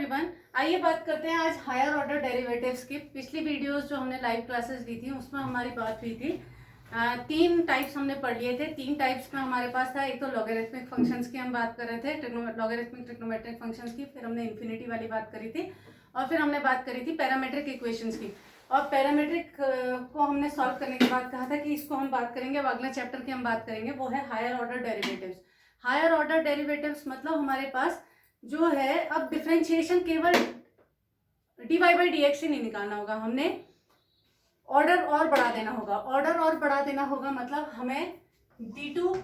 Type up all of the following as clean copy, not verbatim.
Everyone, आइए बात करते हैं आज हायर ऑर्डर डेरिवेटिव्स की। पिछली वीडियोस जो हमने लाइव क्लासेस ली थी उसमें हमारी बात हुई थी। तीन टाइप्स हमने पढ़ लिए थे। तीन टाइप्स में हमारे पास था, एक तो लॉगरिथमिक फंक्शंस की हम बात कर रहे थे, लॉगरिथमिक ट्रिग्नोमेट्रिक फंक्शंस की, फिर हमने इन्फिनिटी वाली बात करी थी और फिर हमने बात करी थी पैरामेट्रिक इक्वेशंस की। और पैरामेट्रिक को हमने सॉल्व करने के बाद कहा था कि इसको हम बात करेंगे, अगले चैप्टर की हम बात करेंगे, वो है higher order derivatives. Higher order derivatives मतलब हमारे पास जो है, अब डिफरेंशिएशन केवल dy बाई डी एक्स ही नहीं निकालना होगा, हमने ऑर्डर और बढ़ा देना होगा। ऑर्डर और बढ़ा देना होगा मतलब हमें d2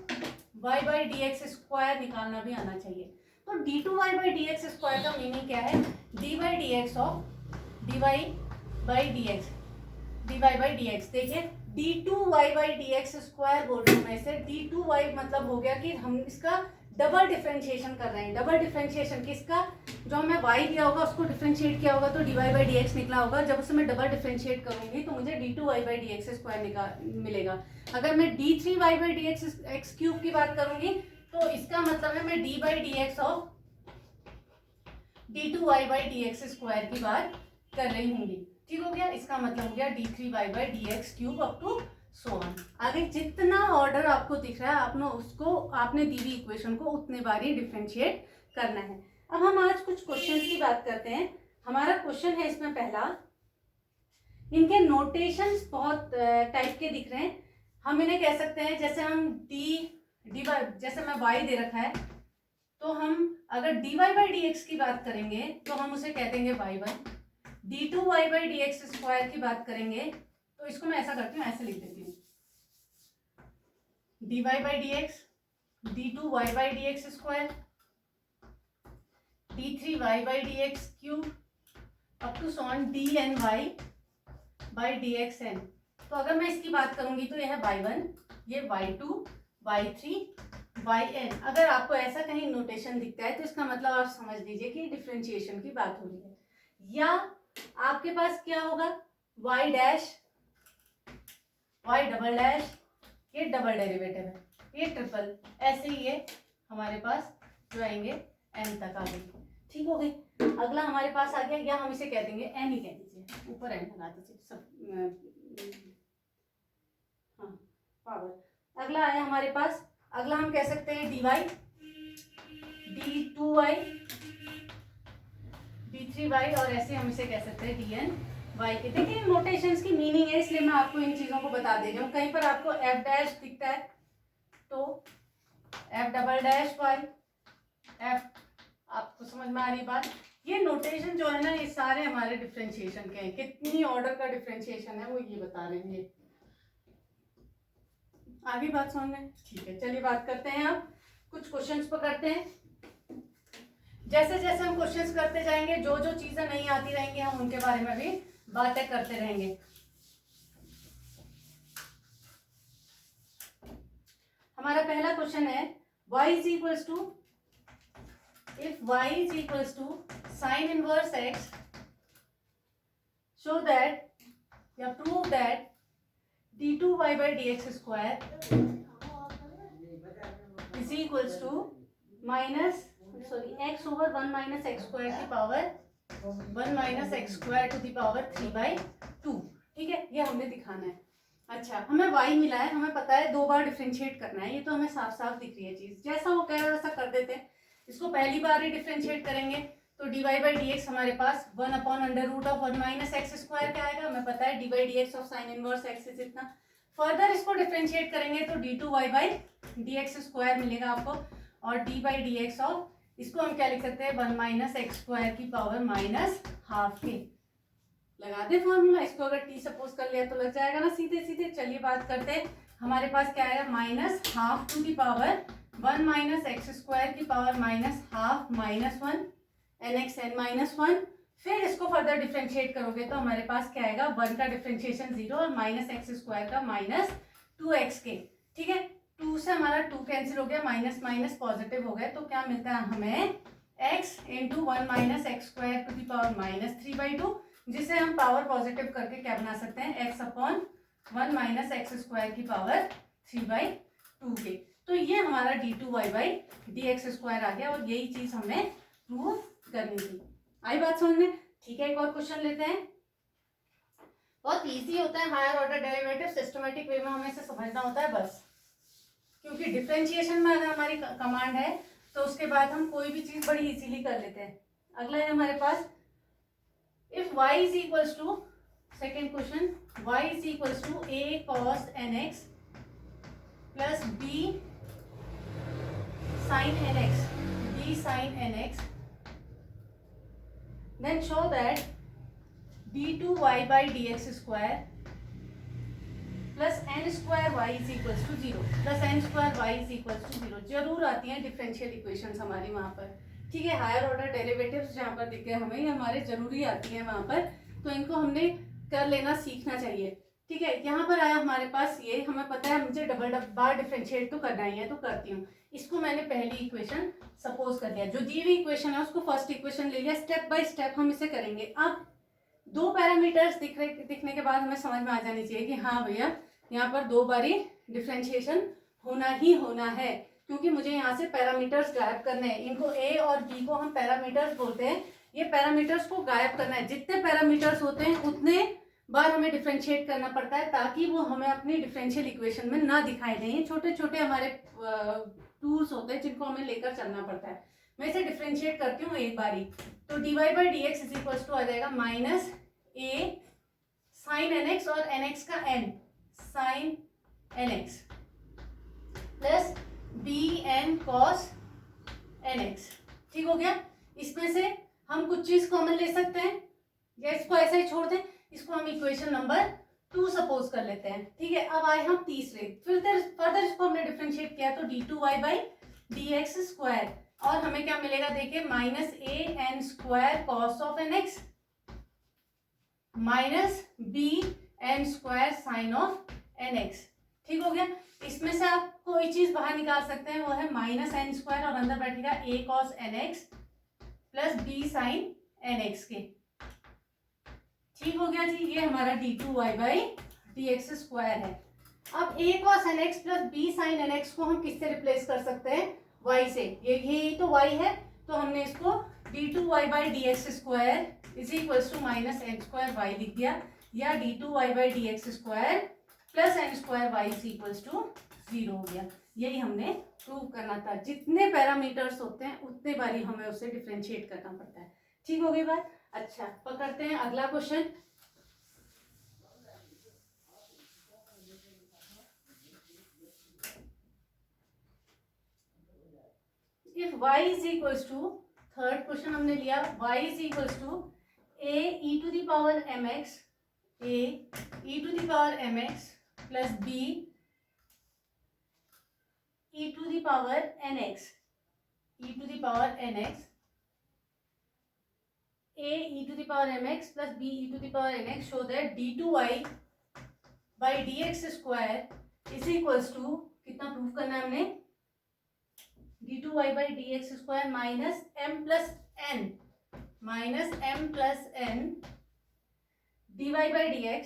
y by D x square निकालना भी आना चाहिए। तो d2 y by D x square का मीनिंग क्या है? dy by D x of dy by D x, dy by D x. देखिए d2 y by D x square बोल रही हूँ मैं इसे। d2 y मतलब हो गया कि हम इसका डबल डिफरेंशिएशन कर रहे हैं। डबल डिफरेंशिएशन किसका? जो हमें y दिया होगा उसको डिफरेंशिएट किया होगा तो dy बाई डी एक्स निकला होगा। जब उसे मैं डबल डिफरेंशिएट करूंगी तो मुझे d2 y by D x square मिलेगा। अगर मैं d3 y by D X cube की बात करूंगी तो इसका मतलब है मैं d by D x of d2 y by D x square की बात कर रही हूँगी। ठीक हो गया? इसका मतलब हो गया d3 y by D X cube up to so on. आगे जितना ऑर्डर आपको दिख रहा है आपने उसको, आपने दी हुई इक्वेशन को उतने बार ही डिफरेंशिएट करना है। अब हम आज कुछ क्वेश्चंस की बात करते हैं। हमारा क्वेश्चन है इसमें पहला, इनके नोटेशंस बहुत टाइप के दिख रहे हैं। हम इन्हें कह सकते हैं, जैसे हम जैसे मैं y दे रखा है तो हम अगर dy बाई डी एक्स की बात करेंगे तो हम उसे कह देंगे y1। d2 y by D x square की बात करेंगे तो इसको मैं ऐसा करती हूँ, ऐसे लिख देती हूँ, dy by D X, d2 y by D x square, d3 y by D X cube up to so on dn y by D X N. तो अगर मैं इसकी बात करूंगी तो यह है y1, ये y2, y3, yn। अगर आपको ऐसा कहीं नोटेशन दिखता है तो इसका मतलब आप समझ लीजिए कि डिफरेंशिएशन की बात हो रही है। या आपके पास क्या होगा, y dash, y double dash, ये डबल डेरिवेटिव है, ये ट्रिपल, ऐसे ही ये हमारे पास जो आएंगे n तक आ गई। ठीक हो गई? अगला हमारे पास आ गया, या हम इसे कह देंगे n ही कह दीजिए, ऊपर n लगा दीजिए सब, हाँ पावर। अगला आया हमारे पास, अगला हम कह सकते हैं dy, d2y, d3y और ऐसे हम इसे कह सकते हैं dn y के। देखिए नोटेशंस की मीनिंग है, इसलिए मैं आपको इन चीजों को बता दे रही हूँ। कहीं पर आपको f डैश दिखता है तो f double dash y, f, आपको समझ में आ रही बात? ये नोटेशन जो है ना, ये सारे हमारे डिफरेंशिएशन के हैं। कितनी ऑर्डर का डिफरेंशिएशन है वो ये बता रहे हैं। आगे बात समझ में? ठीक है, चलिए बात करते हैं। अब कुछ क्वेश्चंस पकड़ते हैं। जैसे जैसे हम क्वेश्चंस करते जाएंगे, जो जो चीजें नहीं आती रहेंगी हम उनके बारे में भी बातें करते रहेंगे। हमारा पहला क्वेश्चन है, y is equals to, if y is equals to sin inverse x, show that या prove that d2 y by dx square is equals to x over 1 minus x square की power 1 minus x square to the power 3/2। ठीक है, ये हमने दिखाना है। अच्छा, हमें y मिला है, हमें पता है दो बार डिफरेंशिएट करना है, ये तो हमें साफ साफ दिख रही है चीज। जैसा वो कह रहा है वैसा कर देते हैं। इसको पहली बार ही डिफरेंशिएट करेंगे तो dy बाई डी एक्स हमारे पास 1 upon under root of 1 minus x square क्या आएगा, हमें पता है dy by D x of sine inverse X is इतना। फर्दर इसको डिफरेंशिएट करेंगे तो d2 y by D x square मिलेगा आपको, और d by D x of, इसको हम क्या लिख सकते हैं, 1 माइनस एक्स स्क्वायर की पावर माइनस हाफ के। लगा दे फॉर्मूला, इसको अगर t सपोज कर लिया तो लग जाएगा ना सीधे सीधे। चलिए बात करते हैं, हमारे पास क्या आएगा, minus half to the power 1 minus x square की power minus half minus 1 n x n minus 1। फिर इसको फर्दर डिफरेंशिएट करोगे तो हमारे पास क्या आएगा, 1 का डिफरेंशिएशन 0 और माइनस एक्स स्क्वायर का माइनस 2x के। ठीक है, 2 से हमारा 2 कैंसिल हो गया, माइनस माइनस पॉजिटिव हो गया, तो क्या मिलता है हमें, x into 1 minus x square to the power minus 3/2, जिसे हम पावर पॉजिटिव करके क्या बना सकते हैं, x upon 1 minus x square की पावर 3/2 के। तो ये हमारा d2 y by D x square आ गया, और यही चीज हमें प्रूव करनी थी। आई बात समझ में? ठीक है, एक और क्वेश्चन लेते हैं। बहुत इजी होता है higher order derivative, systematic way में हमें इसे समझना होता है बस, क्योंकि डिफरेंशिएशन में अगर हमारी कमांड है तो उसके बाद हम कोई भी चीज बड़ी इजीली कर लेते हैं। अगला है हमारे पास, if y is equals to, second question, y is equals to a cos nx plus b sin nx, b sin nx, then show that d2y by dx square plus N square Y is equals to zero, plus N square Y is equals to zero. जरूर आती हैं differential equations हमारी वहाँ पर, ठीक है। Higher order derivatives जहाँ पर दिखे हमें, ये हमारे जरूरी आती हैं वहाँ पर, तो इनको हमने कर लेना सीखना चाहिए, ठीक है। यहाँ पर आया हमारे पास ये, हमें पता है मुझे डबल बार डिफरेंशिएट तो करना ही है, तो करती हूँ। इसको मैंने पहली इक्वेशन सपोज कर लिया, जो दी हुई इक्वेशन है उसको फर्स्ट इक्वेशन ले लिया। स्टेप बाय स्टेप हम इसे करेंगे। अब दो पैरामीटर्स दिखने के बाद हमें समझ में आ जानी चाहिए कि हाँ भैया यहाँ पर दो बारी डिफरेंशिएशन होना ही होना है, क्योंकि मुझे यहाँ से पैरामीटर्स गायब करने हैं। इनको ए और बी को हम पैरामीटर्स बोलते हैं, ये पैरामीटर्स को गायब करना है। जितने पैरामीटर्स होते हैं उतने बार हमें डिफरेंशिएट करना पड़ता है, ताकि वो हमें अपनी डिफरेंशियल इक्वेशन में ना दिखाई दें। ये छोटे छोटे हमारे टूल्स होते हैं जिनको हमें लेकर चलना पड़ता है। मैं इसे डिफरेंशिएट करती हूँ एक बारी, तो dy by D x is equals to आ जाएगा minus a sine N x और एन एक्स का n sine N x plus b n cos n x. ठीक हो गया। इसमें से हम कुछ चीज कॉमन ले सकते हैं या इसको ऐसा ही छोड़ दें। इसको हम इक्वेशन नंबर 2 सपोज कर लेते हैं, ठीक है। अब आए हम तीसरे, फर्दर इसको हमने डिफरेंशिएट किया तो d2y by D x square, और हमें क्या मिलेगा देखिए, minus A N square cos of N x minus B N square sine of N x. ठीक हो गया। इसमें से आप कोई चीज बाहर निकाल सकते हैं, वो है माइनस एन स्क्वायर और अंदर बैठेगा a cos n x plus B sine N x के। ठीक हो गया जी। ये हमारा d2y by D x square है। अब a cos N x plus B sine N X को हम किससे रिप्लेस कर सकते हैं, y से। ये तो y है, तो हमने इसको d2y by D x square is equals to minus N square Y लिख दिया, या d2y by D x square plus N square Y is equals to 0 हो गया। यही हमने प्रूव करना था। जितने पैरामीटर्स होते हैं उतने बारी हमें उसे डिफरेंशिएट करना पड़ता है। ठीक हो गई बात। अच्छा, पकड़ते हैं अगला question. If y is equals to, third question हमने लिया, y is equals to a e to the power mx, a e to the power mx plus b e to the power nx, e to the power nx, a e to the power mx plus b e to the power nx, show that d2y by dx square is equals to, कितना prove करना है हमने, d2y by dx square minus m plus n dy by dx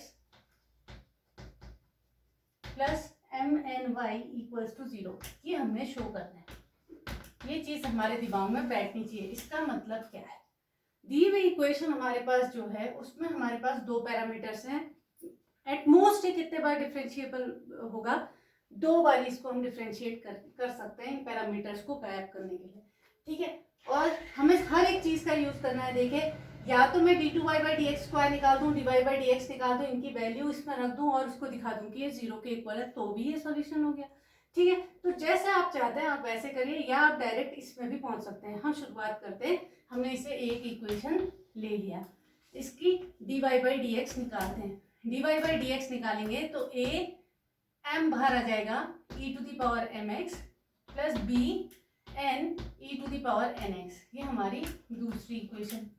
plus mny equals to 0। ये हमने show करना है। ये चीज हमारे दिमाग में बैठनी चाहिए। इसका मतलब क्या है, दी हुई इक्वेशन हमारे पास जो है उसमें हमारे पास दो पैरामीटर्स हैं। एट मोस्ट ये कितने बार डिफरेंशिएबल होगा, 2 बार इसको हम डिफरेंशिएट कर सकते हैं इन पैरामीटर्स को गायब करने के लिए। ठीक है। और हमें हर एक चीज का यूज करना है। देखिए, या तो मैं d2y by D x square निकाल दूं, dy बाई डी एक्स निकाल दूं, इनकी वैल्यू इसमें रख दूं और उसको दिखा दूं कि ये 0 के इक्वल है, तो भी ये सॉल्यूशन हो गया। ठीक है। तो जैसे आप चाहते हैं आप वैसे करिए, या आप डायरेक्ट इसमें भी पहुंच सकते हैं। हम शुरुआत करते हैं। हमने इसे एक इक्वेशन ले लिया, इसकी dy बाई डी एक्स निकालते हैं। dy बाई डी एक्स निकालेंगे तो a m बाहर आ जाएगा e to the power mx plus b n e to the power nx। ये हमारी दूसरी इक्वेशन।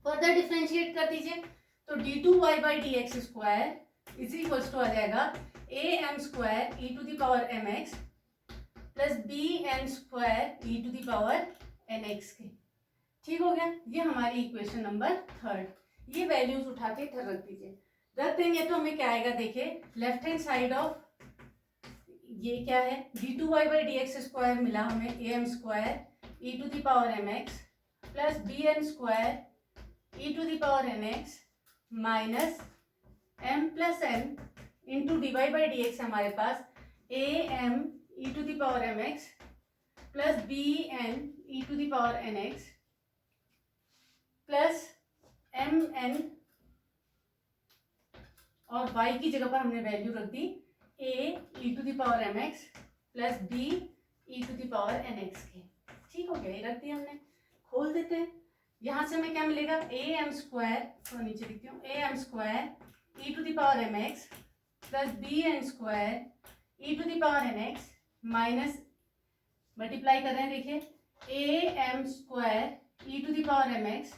फर्दर डिफरेंशिएट कर दीजिए तो d2y by D x square is equals to आ जाएगा a m square e to the power mx plus b n square e to the power nx के। ठीक हो गया। ये हमारी इक्वेशन नंबर 3। ये वैल्यूज उठा के इधर रख दीजिए। रख देंगे तो हमें क्या आएगा, देखिए लेफ्ट हैंड साइड ऑफ ये क्या है, d2y by D x square मिला हमें am square e to the power mx plus b N square e to the power n x minus m plus n into d y by D x हमारे पास a m e to the power m x plus b n e to the power n x plus m n और y की जगह पर हमने value रख दी a e to the power m x plus B E to the power n x के। ठीक हो गया, ये रख दिया हमने। खोल देते हैं, यहाँ से हमें क्या मिलेगा, ए एम स्क्वायर, तो नीचे लिखती हूँ, a m square e to the power m x plus b N square e to the power n x minus multiply कर रहे हैं, देखिए a m square e to the power m x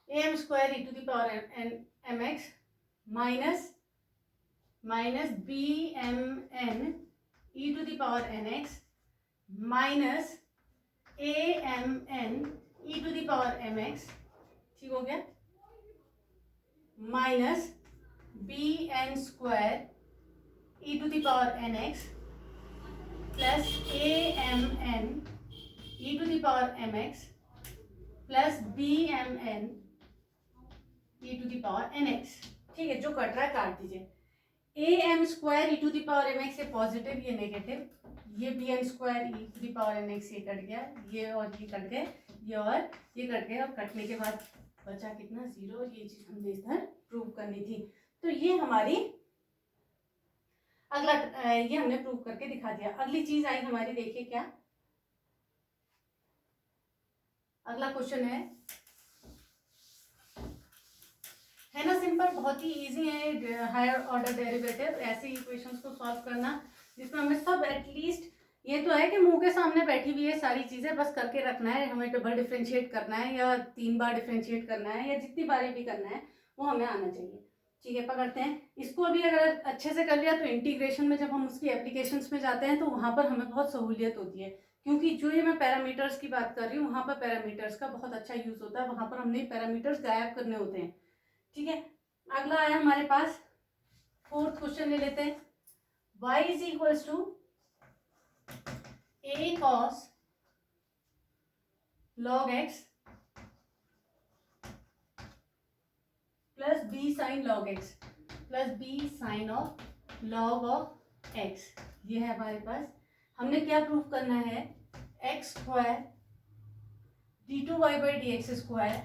m square e to the power m x minus b m n e to the power n x minus a m n e to the power m x. ठीक हो गया, minus B N square e to the power n x plus a m n e to the power m x plus b m n e to the power n x. ठीक है, जो cut रहा है काट दीजिए। A m square e to the power m x, ये positive ये negative, ये b N square e to the power n x ये कट गया, ये और ये कट गए, ये और ये कट गए। और कटने के बाद बचा कितना, 0। और ये चीज हमने इधर प्रूव करनी थी, तो ये हमारी अगला ये हमने प्रूव करके दिखा दिया। अगली चीज आई हमारी, देखिए क्या अगला क्वेश्चन है ना, सिंपल, बहुत ही इजी है हायर ऑर्डर डेरिवेटिव, ऐसे इक्वेशंस को सॉल्व करना जिसमें हमें सब एटलीस्ट ये तो है कि मुंह के सामने बैठी हुई है सारी चीजें, बस करके रखना है। हमें डबल डिफरेंशिएट करना है या 3 बार डिफरेंशिएट करना है या जितनी बारी भी करना है वो हमें आना चाहिए। ठीक है, पकड़ते हैं इसको। अभी अगर अच्छे से कर लिया तो इंटीग्रेशन में जब हम उसकी एप्लीकेशंस में जाते हैं तो वहाँ पर हमें बहुत सहूलियत होती है, क्योंकि जो ये मैं पैरामीटर्स की बात कर रही हूँ वहाँ पर पैरामीटर्स का बहुत अच्छा यूज होता है, वहाँ पर हमने पैरामीटर्स गायब करने होते हैं। ठीक है, अगला आया हमारे पास, फोर्थ क्वेश्चन ले लेते हैं। y is equals to a cos log x plus b sin log x plus b sin of log of x। ये है हमारे पास। हमने क्या प्रूव करना है, x square d2y by D x square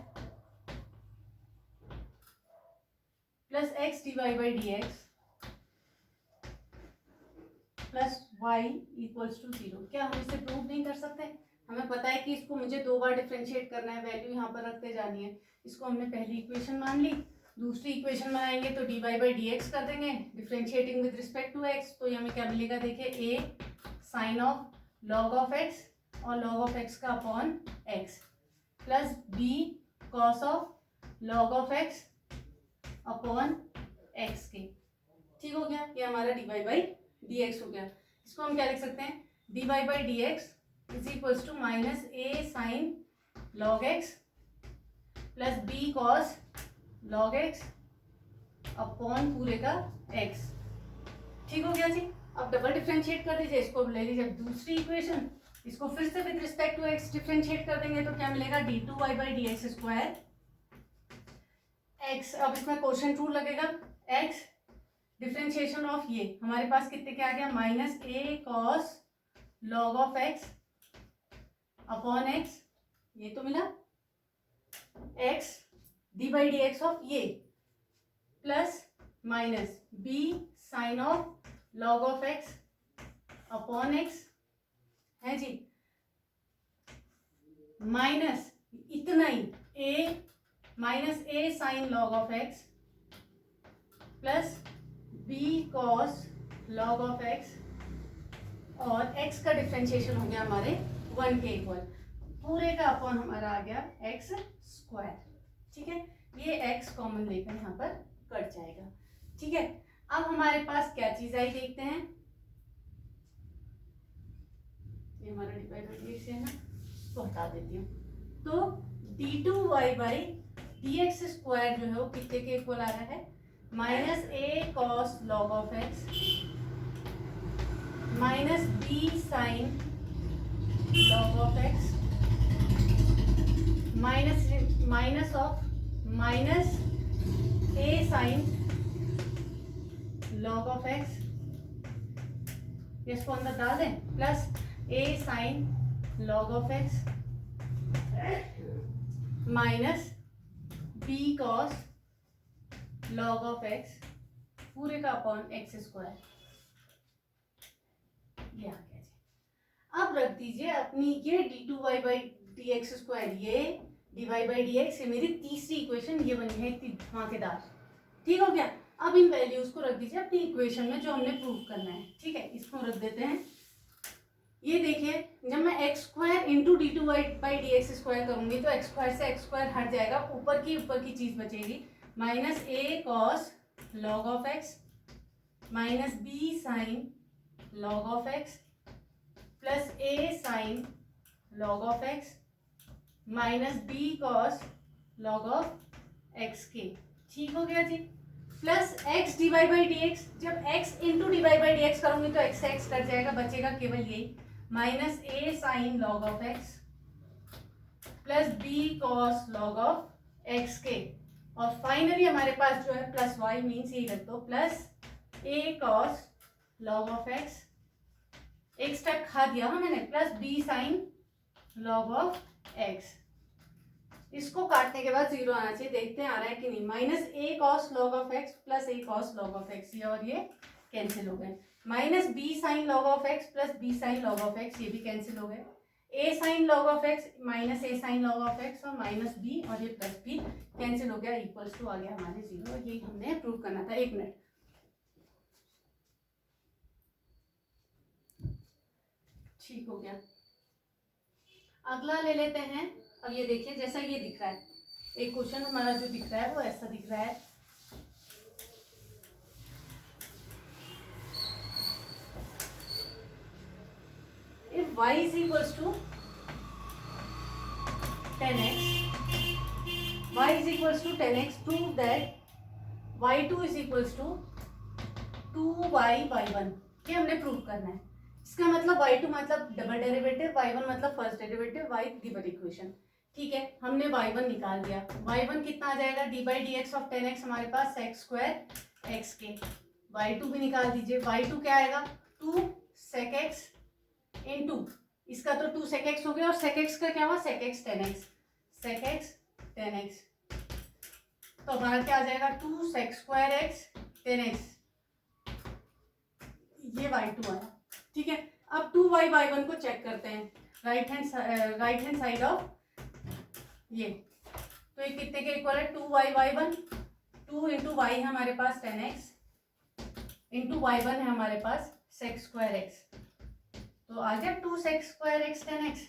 plus x dy by D x plus y equals to 0। क्या हम इसे प्रूव नहीं कर सकते? हमें पता है कि इसको मुझे 2 बार डिफरेंशिएट करना है, वैल्यू यहाँ पर रखते जानी है। इसको हमने पहली इक्वेशन मान ली, दूसरी इक्वेशन में आएंगे तो dy बाई डी एक्स कर देंगे differentiating with respect to x। तो ये हमें क्या मिलेगा, देखिए a sine of log of x और log ऑफ x का upon x plus b cos of log of x upon x के। ठीक हो गया, ये हमारा dy बाई डी एक्स हो गया। इसको हम क्या लिख सकते हैं, dy by D x is equals to minus a sine log x plus b cos log x upon पूरे का x। ठीक हो गया जी। अब डबल डिफरेंशिएट कर दीजिए, इसको ले लीजिए दूसरी इक्वेशन, इसको फिर से with respect to x differentiate कर देंगे तो क्या मिलेगा, d2y by D x square x। अब इसमें क्वेश्चन टू लगेगा, x डिफरेंशिएशन ऑफ ये हमारे पास कितने क्या आ गया, minus a cos log of x upon x, ये तो मिला x d by D x of ये plus minus b sine of log of x upon x है जी, माइनस इतना ही a minus a sine log of x plus b cos log of x और x का differentiation हो गया हमारे 1 के इक्वल, पूरे का अपॉन हमारा आ गया x स्क्वायर। ठीक है, ये x कॉमन लेकर यहाँ पर कट जाएगा। ठीक है, अब हमारे पास क्या चीज आई देखते हैं, ये हमारा डिवाइड से है ना, तो हटा देती हूँ। तो d2y by D x square जो है वो कितने के इक्वल आ रहा है, minus a cos log of x minus b sine log of x minus of minus a sine log of x, इसको अंदर डाल दें, plus a sine log of x minus b cos log of x पूरे का upon x square. ये आ गया जी। अब रख दीजिए अपनी ये d2y by D x square, ये dy बाई डी एक्स, ये मेरी तीसरी इक्वेशन ये बनी है इतनी धमाकेदार। ठीक हो गया। अब इन वैल्यूज को रख दीजिए अपनी इक्वेशन में जो हमने प्रूव करना है। ठीक है, इसको रख देते हैं। ये देखिए, जब मैं x square into d two y by D x square करूंगी तो एक्स स्क्वायर से एक्स स्क्वायर हट जाएगा, ऊपर की चीज बचेगी, minus a cos log of x minus b sine log of x plus a sine log of x minus b cos log of x के। ठीक हो गया जी। Plus x divide by D x, जब x into divide by D x करूंगी तो x से x cut जाएगा, बचेगा केवल यही, minus a sine log of x plus b cos log of x के। और फाइनली हमारे पास जो है प्लस वाई मीन्स यही रख दो, plus a cos log of x, एक स्टेप खा दिया हाँ मैंने, plus B sine log of x. इसको काटने के बाद जीरो आना चाहिए, देखते हैं आ रहा है कि नहीं। Minus a cos log of x plus a cos log of x, ये और ये कैंसिल हो गए। Minus b sine log of x plus B sine log of x, ये भी कैंसिल हो गए। A sine log of x minus a sine log of x और माइनस बी और ये प्लस बी कैंसिल हो गया, इक्वल्स टू आ गया हमारे जीरो। यही हमने प्रूव करना था। एक मिनट, ठीक हो गया। अगला ले लेते हैं। अब ये देखिए, जैसा ये दिख रहा है, एक क्वेश्चन हमारा जो दिख रहा है वो ऐसा दिख रहा है। If y is equals to 10x, y is equals to 10x, prove that y2 is equals to 2y y1। ये हमने प्रूव करना है। इसका मतलब y2 मतलब डबल डेरिवेटिव, y1 मतलब first derivative, y given equation. ठीक है, हमने y1 निकाल दिया। y1 कितना आ जाएगा, d by D x of 10x हमारे पास सेक स्क्वायर x के। y2 भी निकाल दीजिए। y2 क्या आएगा, 2 सेक x इनटू, इसका तो 2 सेक x हो गया और सेक x का क्या हुआ, सेक x 10x, सेक x 10x, तो हमारा क्या आ जाएगा, 2 सेक स्क्वायर x 10x, ये y2 आया। ठीक है, अब 2y y1 को चेक करते हैं, राइट हैंड साइड ऑफ ये, तो ये कितने के इक्वल है, 2y y1, 2 इंटू वाई है हमारे पास 10x इंटू y1 है हमारे पास सेक स्क्वायर x, तो आ गया 2 सेक स्क्वायर x 10x।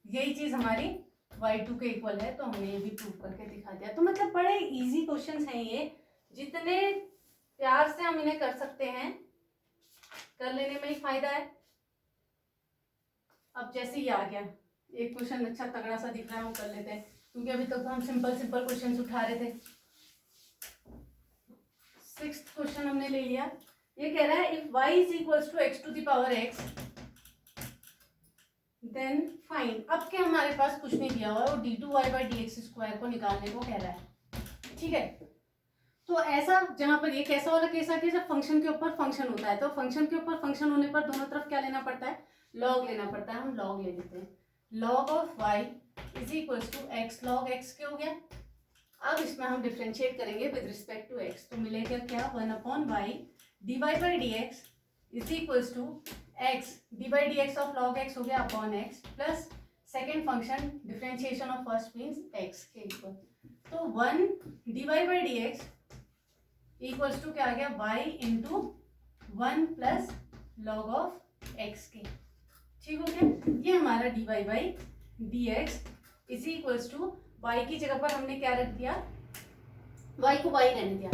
यही चीज हमारी y2 के इक्वल है, तो हमने ये भी प्रूव करके दिखा दिया। तो मतलब बड़े इजी क्वेश्चंस हैं ये, जितने प्यार से हम इन्हें कर सकते हैं, कर लेने में ही फायदा है। अब जैसे ही आ गया एक क्वेश्चन अच्छा तगड़ा सा दिख रहा है, हम कर लेते हैं, क्योंकि अभी तक तो हम सिंपल क्वेश्चंस उठा रहे थे। 6th क्वेश्चन हमने ले लिया। ये कह रहा है if y is equals to x to the power x then find. अब क्या हमारे पास कुछ नहीं दिया हुआ है, वो d2y by D x square को निकालने को कह रहा है। ठीक है, तो ऐसा जहां पर ये कैसा वाला केस है कि जब फंक्शन के ऊपर फंक्शन होता है, तो फंक्शन के ऊपर फंक्शन होने पर दोनों तरफ क्या लेना पड़ता है, लॉग लेना पड़ता है। हम लॉग ले लेते हैं। Log of y is equals to x log x के हो गया। अब इसमें हम डिफ्रेंशिएट करेंगे विद रिस्पेक्ट टू x, तो मिलेगा क्या, 1 upon y d y by D x is equals to x d by D x of log x हो गया upon x, plus second function differentiation of first means x के equal, तो 1 d y by D x equals to क्या आ गया, y into 1 plus log of x के। ठीक हो गया, ये हमारा d y by D x is equals to y की जगह पर हमने क्या रख दिया, y को y रहने दिया,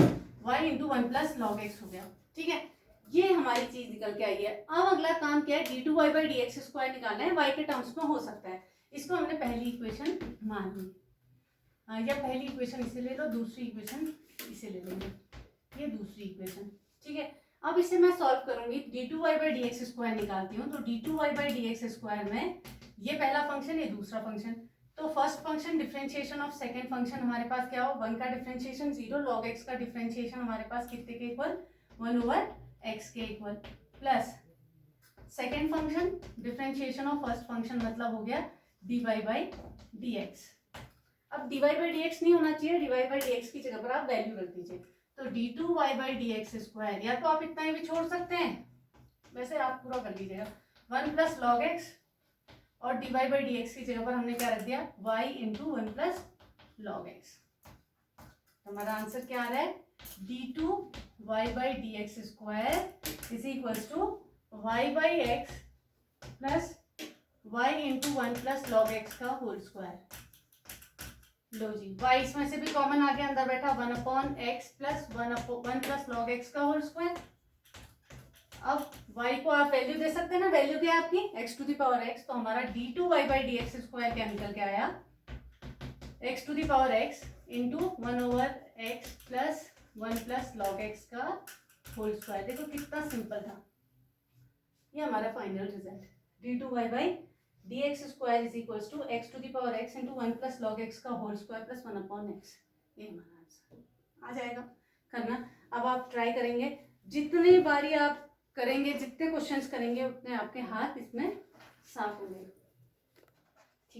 y into 1 plus log x हो गया। ठीक है, ये हमारी चीज निकल के आई है। अब अगला काम क्या है, d two y by D x square निकालना है, y के टर्म्स में हो सकता है। इसको हमने पहली इक्वेशन मान ली, या पहली इक्वेशन इसे ले लो, दूसरी इक्वेशन इसे ले लेंगे, ये दूसरी इक्वेशन। ठीक है, अब इसे मैं सॉल्व करूंगी, d2y/dx² निकालती हूँ। तो d2y/dx² में ये पहला फंक्शन, ये दूसरा फंक्शन। तो first function differentiation of second function हमारे पास क्या हो, 1 का डिफरेंशिएशन 0, log x का डिफरेंशिएशन हमारे पास कितने के इक्वल, 1/x के equal, plus second function differentiation of first function मतलब हो गया dy/dx। अब dy/dx नहीं होना चाहिए, dy/dx की जगह पर आप वैल्यू रख दीजिए। तो d2y/dx², या तो आप इतना ही भी छोड़ सकते हैं, वैसे आप पूरा कर लीजिएगा, 1 + log x, और dy/dx की जगह पर हमने क्या रख दिया, y × 1 + log x। तो हमारा आंसर क्या आ रहा है, d2y/dx² = y/x plus y × 1 + log x का होल स्क्वायर। लो जी, y इसमें से भी कॉमन आ गया, अंदर बैठा 1/x प्लस 1 + log x का होल स्क्वायर। अब y को आप वैल्यू दे सकते हैं ना, वैल्यू क्या है आपकी x⁴x। तो हमारा d2y/dx² क्या निकल के आया, x⁴x × 1/x plus 1 + log x का होल स्क्वायर। देखो कितना सिंपल था, ये हमारा final result, d2y/dx² = x⁴x × 1 + log x का होल स्क्वायर प्लस 1/x। ये हमारा आंसर आ जाएगा। करना, अब आप ट्राई करेंगे, जितनी बारी आप करेंगे, जितने क्वेश्चंस करेंगे, उतने आपके हाथ इसमें साफ होंगे।